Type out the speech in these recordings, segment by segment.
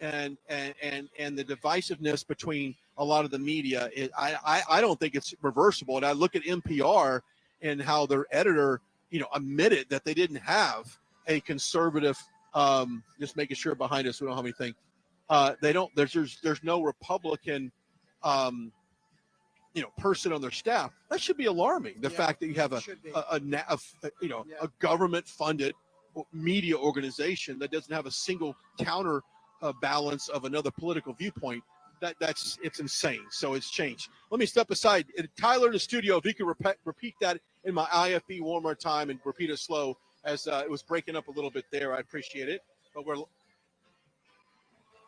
and the divisiveness between a lot of the media. I don't think it's reversible. And I look at NPR and how their editor, admitted that they didn't have a conservative. Just making sure behind us we don't have anything. They don't. There's no Republican. Person on their staff. That should be alarming. The fact that you have a government-funded media organization that doesn't have a single counter balance of another political viewpoint. It's insane. So it's changed. Let me step aside. Tyler in the studio, if you could repeat that in my IFB one more time and repeat it slow, as it was breaking up a little bit there. I appreciate it. But we're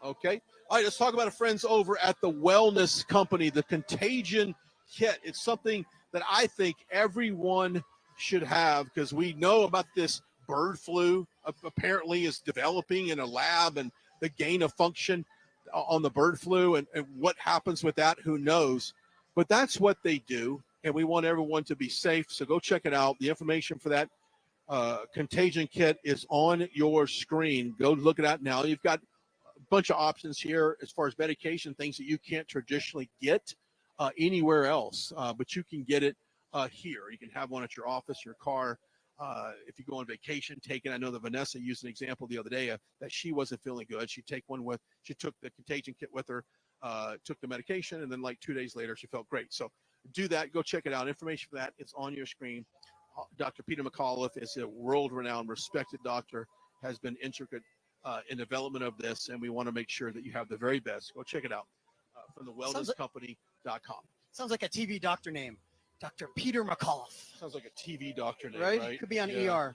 okay. All right, let's talk about our friends over at the Wellness Company, the Contagion Kit. It's something that I think everyone should have because we know about this bird flu apparently is developing in a lab and the gain of function on the bird flu and what happens with that, who knows. But that's what they do, and we want everyone to be safe. So go check it out. The information for that Contagion Kit is on your screen. Go look at that now. You've got bunch of options here as far as medication, things that you can't traditionally get anywhere else, but you can get it here. You can have one at your office, your car. If you go on vacation, take it. I know that Vanessa used an example the other day that she wasn't feeling good. She took the Contagion Kit with her, took the medication, and then like 2 days later, she felt great. So do that. Go check it out. Information for that is on your screen. Dr. Peter McAuliffe is a world-renowned, respected doctor, has been intricate in development of this, and we want to make sure that you have the very best. Go check it out from the wellnesscompany.com. Sounds like a TV doctor name, Dr. Peter McAuliffe. Sounds like a TV doctor name, right? Could be on ER.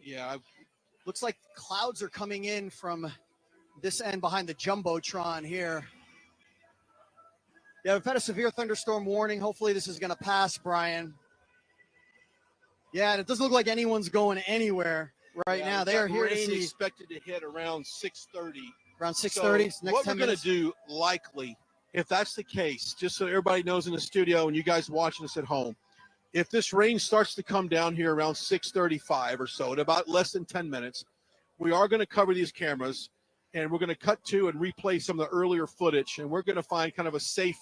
Yeah. Looks like clouds are coming in from this end behind the Jumbotron here. Yeah, we've had a severe thunderstorm warning. Hopefully this is going to pass, Brian. Yeah, and it doesn't look like anyone's going anywhere now. They are here to see. Expected to hit around 6:30. Around 6:30. So what we're going to do, likely, if that's the case, just so everybody knows in the studio and you guys watching us at home, if this rain starts to come down here around 6:35 or so, in about less than 10 minutes, we are going to cover these cameras and we're going to cut to and replay some of the earlier footage, and we're going to find kind of a safe,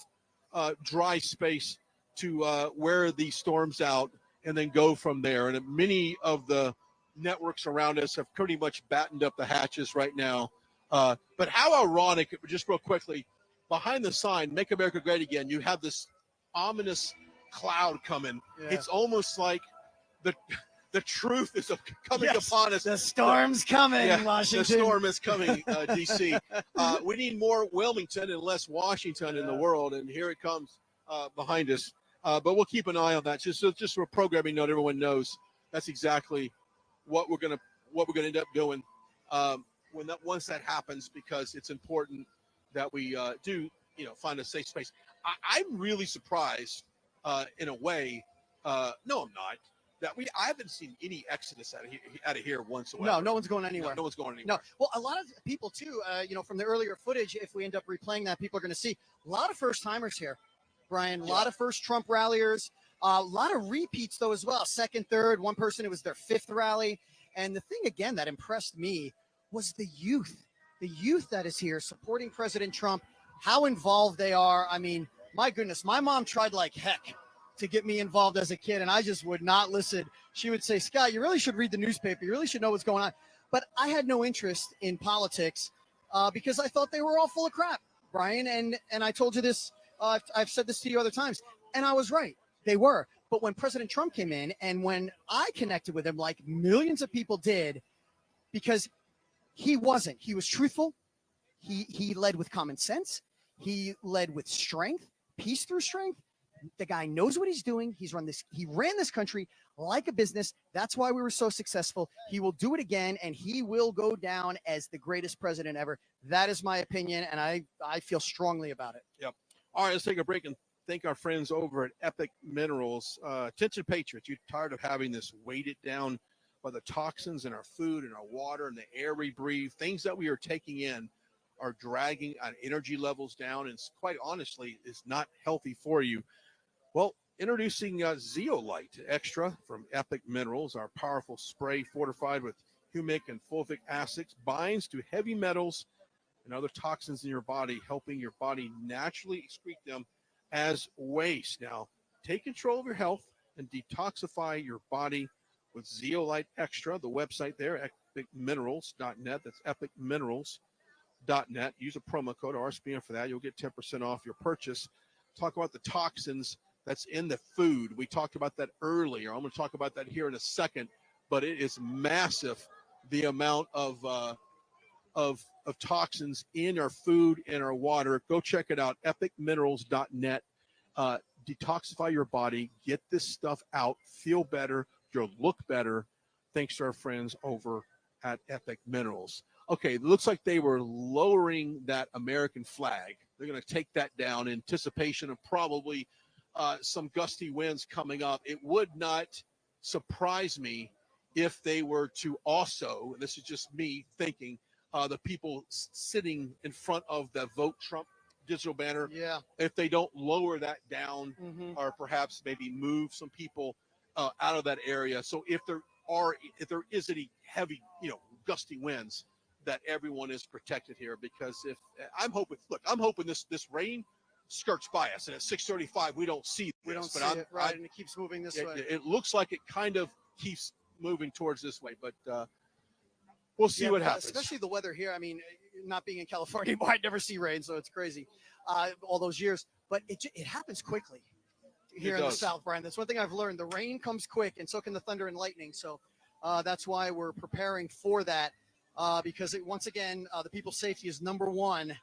dry space to wear these storms out and then go from there. And many of the networks around us have pretty much battened up the hatches right now. But how ironic, just real quickly, behind the sign, Make America Great Again, you have this ominous cloud coming. Yeah. It's almost like the truth is coming upon us. The storm's coming, Washington. The storm is coming, D.C. We need more Wilmington and less Washington in the world, and here it comes behind us. But we'll keep an eye on that. Just for a programming note, everyone knows that's exactly what we're gonna end up doing once that happens, because it's important that we do find a safe space. I'm really surprised in a way. No, I'm not. I haven't seen any exodus out of here whatsoever. No one's going anywhere. No one's going anywhere. No. Well, a lot of people too. From the earlier footage, if we end up replaying that, people are going to see a lot of first timers here, Brian. A lot of first Trump ralliers. A lot of repeats though as well. Second, third. One person, it was their fifth rally. And the thing again that impressed me was the youth. The youth that is here supporting President Trump. How involved they are. I mean, my goodness, my mom tried like heck to get me involved as a kid, and I just would not listen. She would say, Scott, you really should read the newspaper. You really should know what's going on. But I had no interest in politics because I thought they were all full of crap, Brian. And I told you this, I've said this to you other times, and I was right. They were. But when President Trump came in and when I connected with him, like millions of people did, because he was truthful. He led with common sense. He led with strength, peace through strength. The guy knows what he's doing. He ran this country like a business. That's why we were so successful. He will do it again, and he will go down as the greatest president ever. That is my opinion, and I feel strongly about it. Yep. All right, let's take a break and thank our friends over at Epic Minerals. Attention patriots, you're tired of having this weighted down by the toxins in our food and our water and the air we breathe. Things that we are taking in are dragging our energy levels down, and quite honestly, is not healthy for you. Well, introducing Zeolite Extra from Epic Minerals, our powerful spray fortified with humic, and fulvic acids, binds to heavy metals and other toxins in your body, helping your body naturally excrete them as waste. Now, take control of your health and detoxify your body with Zeolite Extra. The website there, epicminerals.net. That's epicminerals.net. Use a promo code RSBN for that. You'll get 10% off your purchase. Talk about the toxins that's in the food. We talked about that earlier. I'm going to talk about that here in a second, but it is massive, the amount of toxins in our food and our water. Go check it out, epicminerals.net. Detoxify your body, get this stuff out, feel better, you'll look better, thanks to our friends over at Epic Minerals. Okay, it looks like they were lowering that American flag. They're going to take that down in anticipation of probably some gusty winds coming up. It would not surprise me if they were to also, this is just me thinking, the people sitting in front of the Vote Trump digital banner, if they don't lower that down, or perhaps maybe move some people out of that area. So if there is any heavy, gusty winds, that everyone is protected here. Because if I'm hoping this rain skirts by us, and at 6:35 we don't see this, and it keeps moving this way. It looks like it kind of keeps moving towards this way, but we'll see what happens. Especially the weather here. I mean, not being in California, I never see rain, so it's crazy all those years. But it happens quickly here in the South, Brian. That's one thing I've learned. The rain comes quick, and so can the thunder and lightning. So that's why we're preparing for that, because once again, the people's safety is number one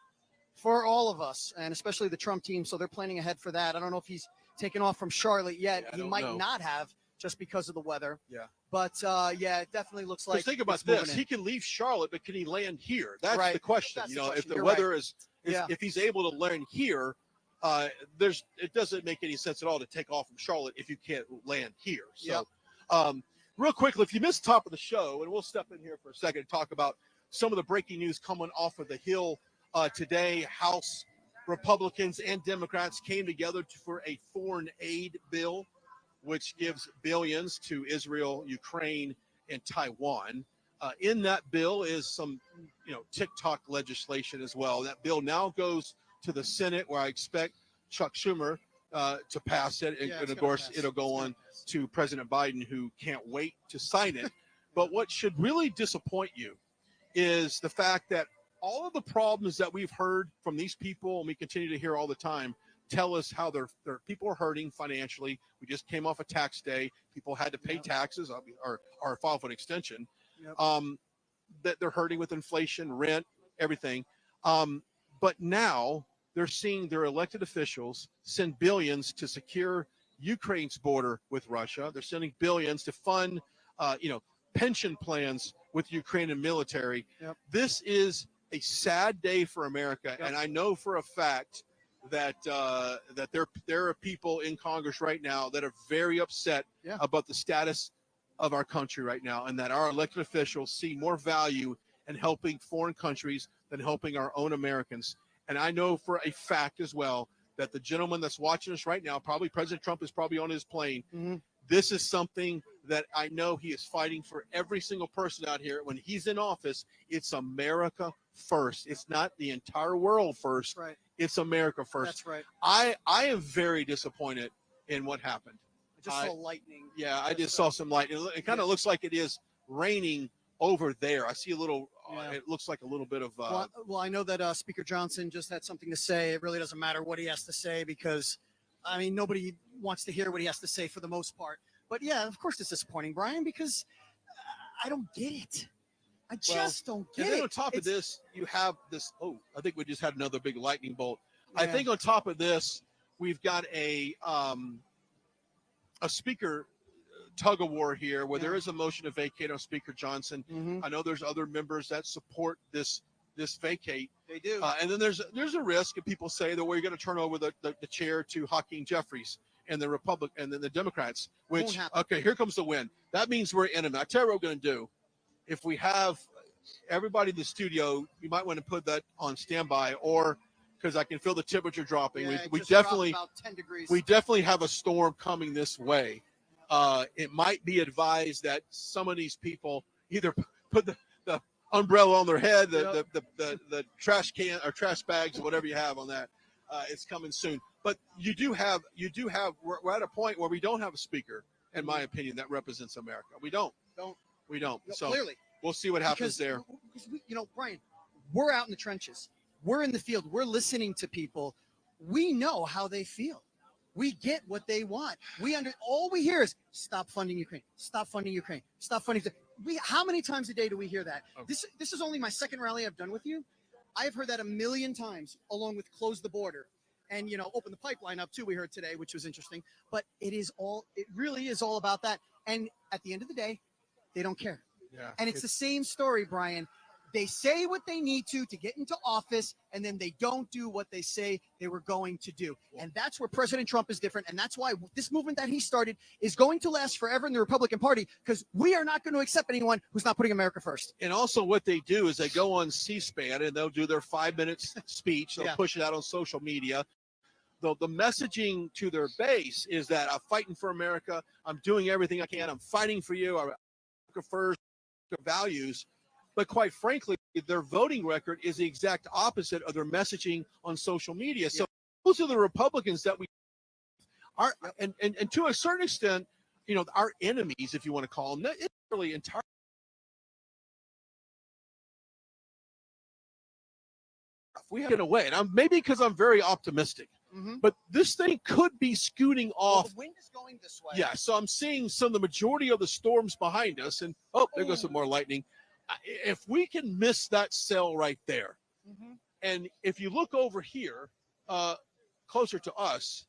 for all of us, and especially the Trump team. So they're planning ahead for that. I don't know if he's taken off from Charlotte yet. He might not have, just because of the weather. Yeah. But, it definitely looks like. Think about this. He can leave Charlotte, but can he land here? That's the question. If the weather is, if he's able to land here, it doesn't make any sense at all to take off from Charlotte if you can't land here. So, real quickly, if you missed the top of the show, and we'll step in here for a second and talk about some of the breaking news coming off of the Hill today. House Republicans and Democrats came together for a foreign aid bill, which gives billions to Israel, Ukraine, and Taiwan. In that bill is some, TikTok legislation as well. That bill now goes to the Senate, where I expect Chuck Schumer to pass it. And of course, it'll go on to President Biden, who can't wait to sign it. But what should really disappoint you is the fact that all of the problems that we've heard from these people, and we continue to hear all the time, tell us how their people are hurting financially. We just came off a tax day. People had to pay taxes or file for an extension. That they're hurting with inflation, rent, everything. But now they're seeing their elected officials send billions to secure Ukraine's border with Russia. They're sending billions to fund, pension plans with Ukrainian military. This is a sad day for America, and I know for a fact that there are people in Congress right now that are very upset about the status of our country right now, and that our elected officials see more value in helping foreign countries than helping our own Americans. And I know for a fact as well that the gentleman that's watching us right now, probably President Trump, is probably on his plane. This is something that I know he is fighting for every single person out here. When he's in office, it's America first. It's not the entire world first. Right. It's America first. That's right. I am very disappointed in what happened. I just saw lightning. Yeah, I just saw some lightning. It kind of looks like it is raining over there. I see a little, it looks like a little bit of. Well, I know that Speaker Johnson just had something to say. It really doesn't matter what he has to say because, nobody wants to hear what he has to say for the most part. But yeah, of course it's disappointing, Brian, because I don't get it. I just don't get it. And then on top of this, you have this. Oh, I think we just had another big lightning bolt. I think on top of this, we've got a speaker tug of war here, where there is a motion to vacate on Speaker Johnson. I know there's other members that support this vacate. They do. And then there's a risk, and people say that we're going to turn over the chair to Hakeem Jeffries and the Democrats. Which, okay, here comes the win. That means we're enemy. I tell you what we're going to do. If we have everybody in the studio, you might want to put that on standby, or because I can feel the temperature dropping. We definitely about 10 degrees. We definitely have a storm coming this way. It might be advised that some of these people either put the umbrella on their head, the trash can or trash bags or whatever you have on that. It's coming soon. But you do have we're at a point where we don't have a speaker, in my opinion, that represents America. We don't. So clearly, we'll see what happens there. Because Brian, we're out in the trenches. We're in the field. We're listening to people. We know how they feel. We get what they want. All we hear is stop funding Ukraine. Stop funding Ukraine. Stop funding. How many times a day do we hear that? Okay. This is only my second rally I've done with you. I've heard that 1,000,000 times, along with close the border and open the pipeline up too. We heard today, which was interesting. But it really is all about that. And at the end of the day, they don't care. Yeah, and it's the same story, Brian. They say what they need to get into office, and then they don't do what they say they were going to do. And that's where President Trump is different. And that's why this movement that he started is going to last forever in the Republican Party, because we are not going to accept anyone who's not putting America first. And also what they do is they go on C-SPAN and they'll do their 5-minute speech. They'll push it out on social media. The messaging to their base is that I'm fighting for America. I'm doing everything I can. I'm fighting for you. America first, values. But quite frankly, their voting record is the exact opposite of their messaging on social media. So those are the Republicans that we are, and to a certain extent, our enemies, if you want to call them, it's really entirely. We have it away, and maybe because I'm very optimistic, but this thing could be scooting off. Well, the wind is going this way. Yeah, so I'm seeing the majority of the storms behind us, and there goes some more lightning. If we can miss that cell right there, and if you look over here, closer to us,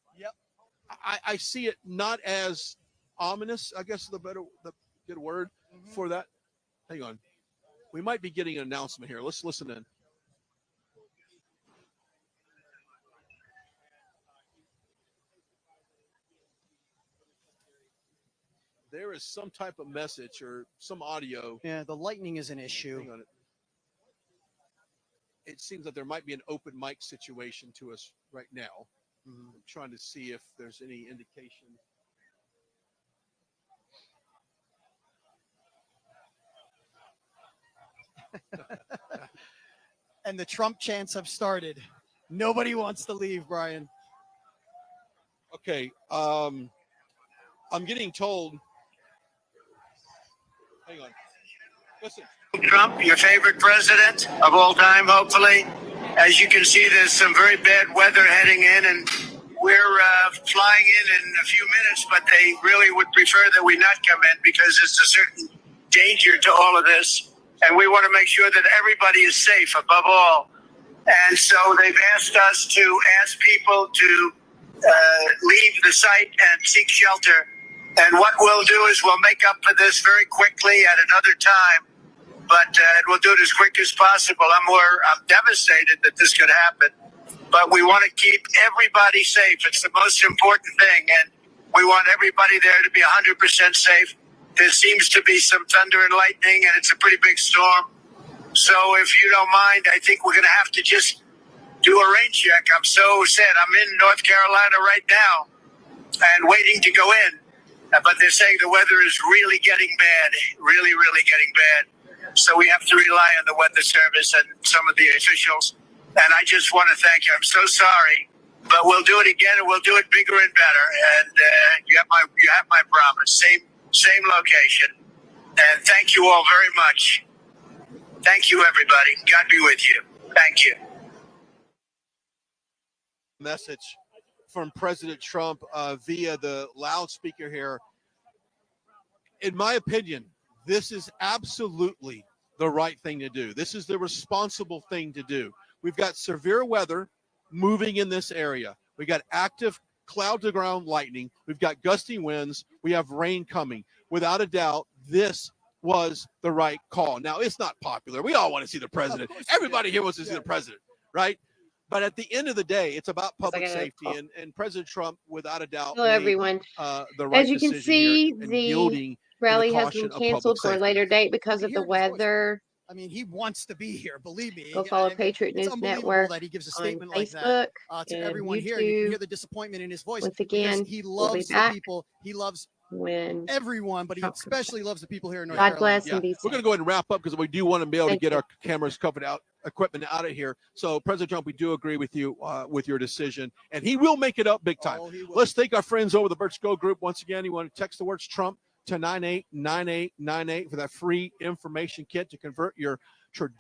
I see it not as ominous, I guess is the good word for that. Hang on. We might be getting an announcement here. Let's listen in. There is some type of message or some audio. Yeah, the lightning is an issue. Hang on. It seems that there might be an open mic situation to us right now. I'm trying to see if there's any indication. And the Trump chants have started. Nobody wants to leave, Brian. Okay. I'm getting told. Hang on. Listen. Trump, your favorite president of all time, hopefully. As you can see, there's some very bad weather heading in, and we're flying in a few minutes, but they really would prefer that we not come in because there's a certain danger to all of this. And we want to make sure that everybody is safe above all. And so they've asked us to ask people to leave the site and seek shelter. And what we'll do is we'll make up for this very quickly at another time. But we'll do it as quick as possible. I'm devastated that this could happen. But we want to keep everybody safe. It's the most important thing. And we want everybody there to be 100% safe. There seems to be some thunder and lightning, and it's a pretty big storm. So if you don't mind, I think we're going to have to just do a rain check. I'm so sad. I'm in North Carolina right now and waiting to go in. But they're saying the weather is really getting bad, really, really getting bad. So we have to rely on the Weather Service and some of the officials. And I just want to thank you. I'm so sorry, but we'll do it again, and we'll do it bigger and better. And you have my promise. Same location. And thank you all very much. Thank you, everybody. God be with you. Thank you. Message from President Trump via the loudspeaker here. In my opinion, this is absolutely the right thing to do. This is the responsible thing to do. We've got severe weather moving in this area. We got active cloud to ground lightning. We've got gusty winds. We have rain coming. Without a doubt, this was the right call. Now, it's not popular. We all want to see the president. Everybody here wants to see the president, right? But at the end of the day, it's about public safety, and President Trump, without a doubt, hello, everyone. The right As you can see, the rally has been canceled for a later date because of the weather. I mean, he wants to be here. Believe me. Go follow Patriot News Network that he gives a statement on like Facebook that to and everyone YouTube. here. You can hear the disappointment in his voice. Once again, he loves we'll be back people. He loves when everyone, but he Trump especially loves the people here in North God Carolina. bless Yeah, and be we're going to safe. go ahead and wrap up because we do want to be able to Thank get you. our cameras covered out, equipment out of here. So, President Trump, we do agree with you with your decision, and he will make it up big time. Oh, he will. Let's thank our friends over the Birch Go Group. Once again, you want to text the words Trump to 989898 for that free information kit to convert your traditional